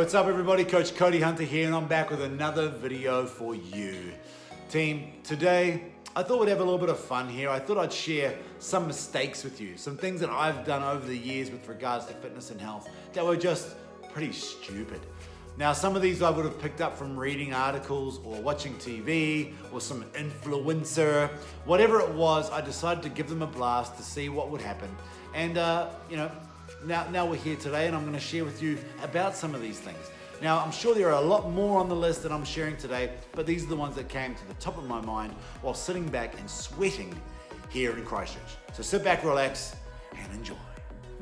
what's up everybody? Coach Cody Hunter here, and I'm back with another video for you. Team, today I thought we'd have a little bit of fun here. I thought I'd share some mistakes with you, some things that I've done over the years with regards to fitness and health that were just pretty stupid. Now, some of these I would have picked up from reading articles or watching TV or some influencer. Whatever it was, I decided to give them a blast to see what would happen. And, now we're here today and I'm going to share with you about some of these things. Now, I'm sure there are a lot more on the list that I'm sharing today, but these are the ones that came to the top of my mind while sitting back and sweating here in Christchurch. So sit back, relax, and enjoy.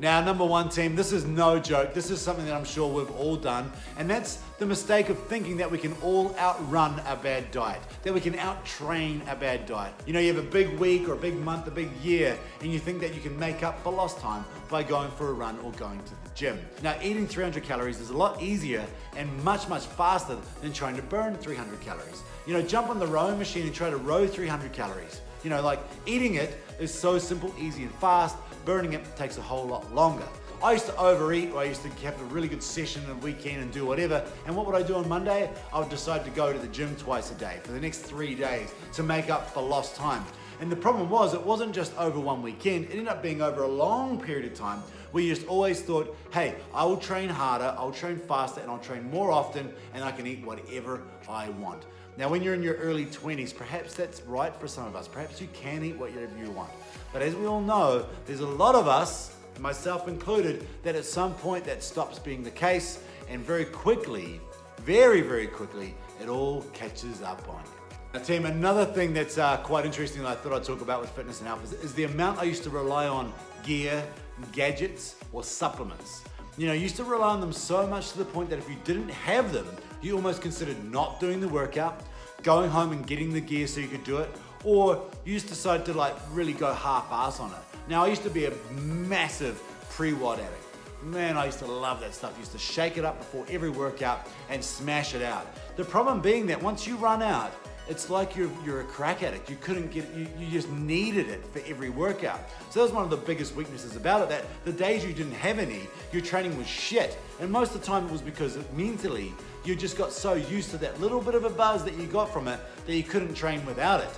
Now, number one, team, this is no joke. This is something that I'm sure we've all done, and that's the mistake of thinking that we can all outrun a bad diet, that we can out-train a bad diet. You know, you have a big week or a big month, a big year, and you think that you can make up for lost time by going for a run or going to the gym. Now, eating 300 calories is a lot easier and much, much faster than trying to burn 300 calories. You know, jump on the rowing machine and try to row 300 calories. You know, like eating it is so simple, easy, and fast. Burning it takes a whole lot longer. I used to overeat, or I used to have a really good session on the weekend and do whatever. And what would I do on Monday? I would decide to go to the gym twice a day for the next 3 days to make up for lost time. And the problem was, it wasn't just over one weekend, it ended up being over a long period of time where you just always thought, hey, I will train harder, I'll train faster, and I'll train more often, and I can eat whatever I want. Now, when you're in your early 20s, perhaps that's right for some of us. Perhaps you can eat whatever you want. But as we all know, there's a lot of us, myself included, that at some point that stops being the case, and very quickly, very, very quickly, it all catches up on you. Now, team, another thing that's quite interesting that I thought I'd talk about with fitness and health is the amount I used to rely on gear, gadgets, or supplements. You know, I used to rely on them so much to the point that if you didn't have them, you almost considered not doing the workout, going home and getting the gear so you could do it, or you used to decide to really go half-ass on it. Now, I used to be a massive pre-WOD addict. Man, I used to love that stuff. I used to shake it up before every workout and smash it out. The problem being that once you run out, it's like you're a crack addict. You couldn't get it, you just needed it for every workout. So that was one of the biggest weaknesses about it, that the days you didn't have any, your training was shit. And most of the time it was because mentally, you just got so used to that little bit of a buzz that you got from it that you couldn't train without it.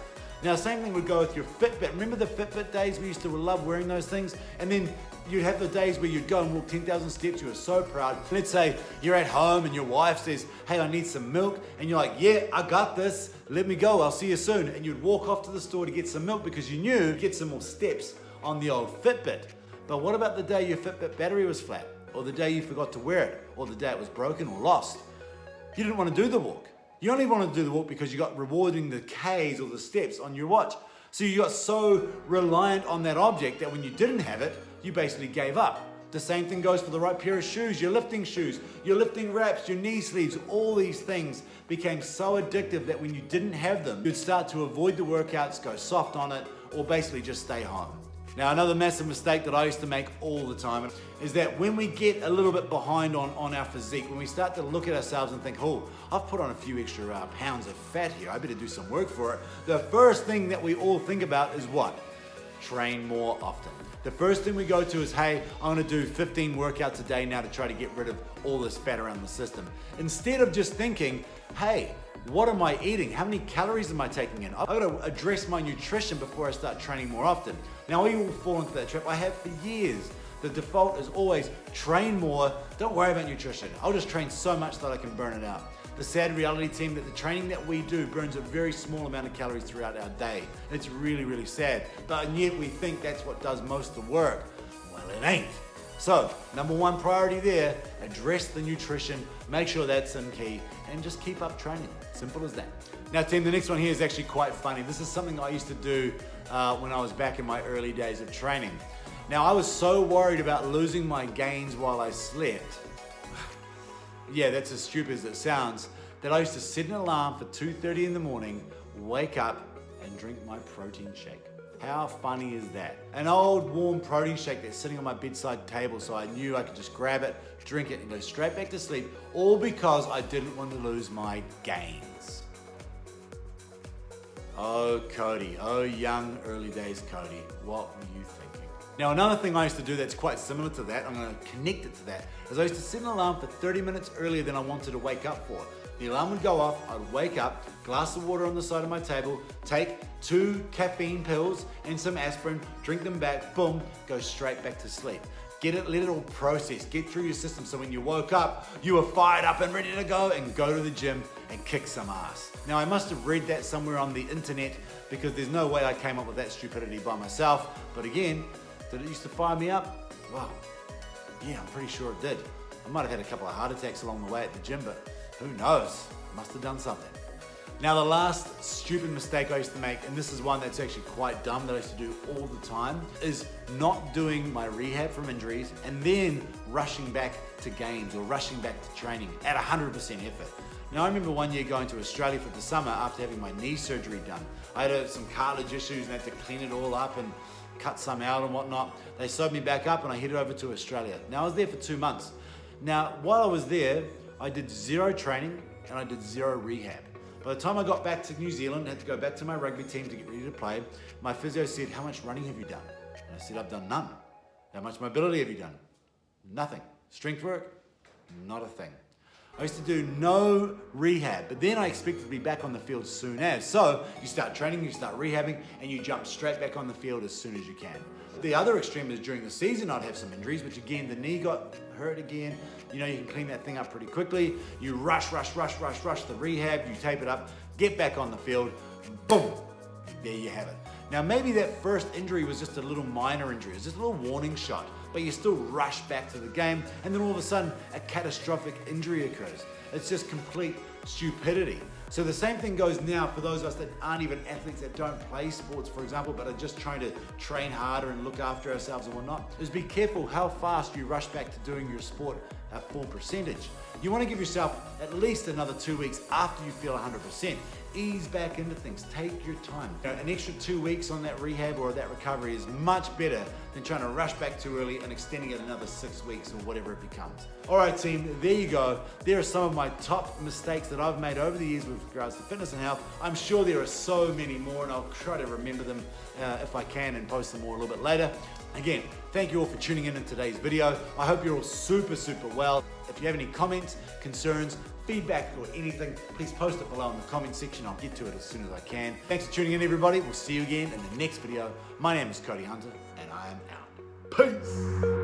Now, same thing would go with your Fitbit. Remember the Fitbit days? We used to love wearing those things. And then you'd have the days where you'd go and walk 10,000 steps. You were so proud. Let's say you're at home and your wife says, hey, I need some milk. And you're like, yeah, I got this. Let me go. I'll see you soon. And you'd walk off to the store to get some milk because you knew you'd get some more steps on the old Fitbit. But what about the day your Fitbit battery was flat? Or the day you forgot to wear it? Or the day it was broken or lost? You didn't want to do the walk. You only wanted to do the walk because you got rewarding the Ks or the steps on your watch. So you got so reliant on that object that when you didn't have it, you basically gave up. The same thing goes for the right pair of shoes, your lifting wraps, your knee sleeves. All these things became so addictive that when you didn't have them, you'd start to avoid the workouts, go soft on it, or basically just stay home. Now, another massive mistake that I used to make all the time is that when we get a little bit behind on our physique, when we start to look at ourselves and think, oh, I've put on a few extra pounds of fat here, I better do some work for it. The first thing that we all think about is what? Train more often. The first thing we go to is, hey, I'm gonna do 15 workouts a day now to try to get rid of all this fat around the system. Instead of just thinking, hey, what am I eating? How many calories am I taking in? I've got to address my nutrition before I start training more often. Now, we all fall into that trap. I have for years. The default is always train more. Don't worry about nutrition. I'll just train so much that I can burn it out. The sad reality, team, that the training that we do burns a very small amount of calories throughout our day. It's really, really sad. But yet we think that's what does most of the work. Well, it ain't. So, number one priority there, address the nutrition, make sure that's in key, and just keep up training. Simple as that. Now, team, the next one here is actually quite funny. This is something I used to do when I was back in my early days of training. Now, I was so worried about losing my gains while I slept. Yeah, that's as stupid as it sounds, that I used to set an alarm for 2:30 in the morning, wake up, and drink my protein shake. How funny is that? An old warm protein shake that's sitting on my bedside table, so I knew I could just grab it, drink it, and go straight back to sleep, all because I didn't want to lose my gains. Oh, Cody, oh young early days Cody, what were you thinking? Now, another thing I used to do that's quite similar to that, I'm gonna connect it to that, is I used to set an alarm for 30 minutes earlier than I wanted to wake up for. The alarm would go off, I'd wake up, glass of water on the side of my table, take 2 caffeine pills and some aspirin, drink them back, boom, go straight back to sleep. Let it all process, get through your system so when you woke up, you were fired up and ready to go and go to the gym and kick some ass. Now, I must have read that somewhere on the internet because there's no way I came up with that stupidity by myself. But again, did it used to fire me up? Well, yeah, I'm pretty sure it did. I might have had a couple of heart attacks along the way at the gym, but who knows? Must have done something. Now, the last stupid mistake I used to make, and this is one that's actually quite dumb that I used to do all the time, is not doing my rehab from injuries and then rushing back to games or rushing back to training at 100% effort. Now, I remember one year going to Australia for the summer after having my knee surgery done. I had some cartilage issues and had to clean it all up and cut some out and whatnot. They sewed me back up and I headed over to Australia. Now, I was there for 2 months. Now, while I was there, I did 0 training and I did 0 rehab. By the time I got back to New Zealand, I had to go back to my rugby team to get ready to play. My physio said, "How much running have you done?" And I said, "I've done none." "How much mobility have you done?" "Nothing." "Strength work?" "Not a thing." I used to do no rehab, but then I expected to be back on the field soon as. So you start training, you start rehabbing, and you jump straight back on the field as soon as you can. The other extreme is during the season, I'd have some injuries, which again, the knee got hurt again. You know, you can clean that thing up pretty quickly. You rush the rehab, you tape it up, get back on the field, boom, there you have it. Now, maybe that first injury was just a little minor injury, it was just a little warning shot, but you still rush back to the game, and then all of a sudden, a catastrophic injury occurs. It's just complete stupidity. So the same thing goes now for those of us that aren't even athletes, that don't play sports, for example, but are just trying to train harder and look after ourselves and whatnot, is be careful how fast you rush back to doing your sport at full percentage. You want to give yourself at least another 2 weeks after you feel 100%. Ease back into things, take your time. An extra 2 weeks on that rehab or that recovery is much better than trying to rush back too early and extending it another 6 weeks or whatever it becomes. All right, team, there you go. There are some of my top mistakes that I've made over the years with regards to fitness and health. I'm sure there are so many more, and I'll try to remember them if I can and post them more a little bit later. Again, thank you all for tuning in today's video. I hope you're all super well. If you have any comments, concerns, feedback, or anything, please post it below in the comment section. I'll get to it as soon as I can. Thanks for tuning in, everybody. We'll see you again in the next video. My name is Cody Hunter, and I am out. Peace.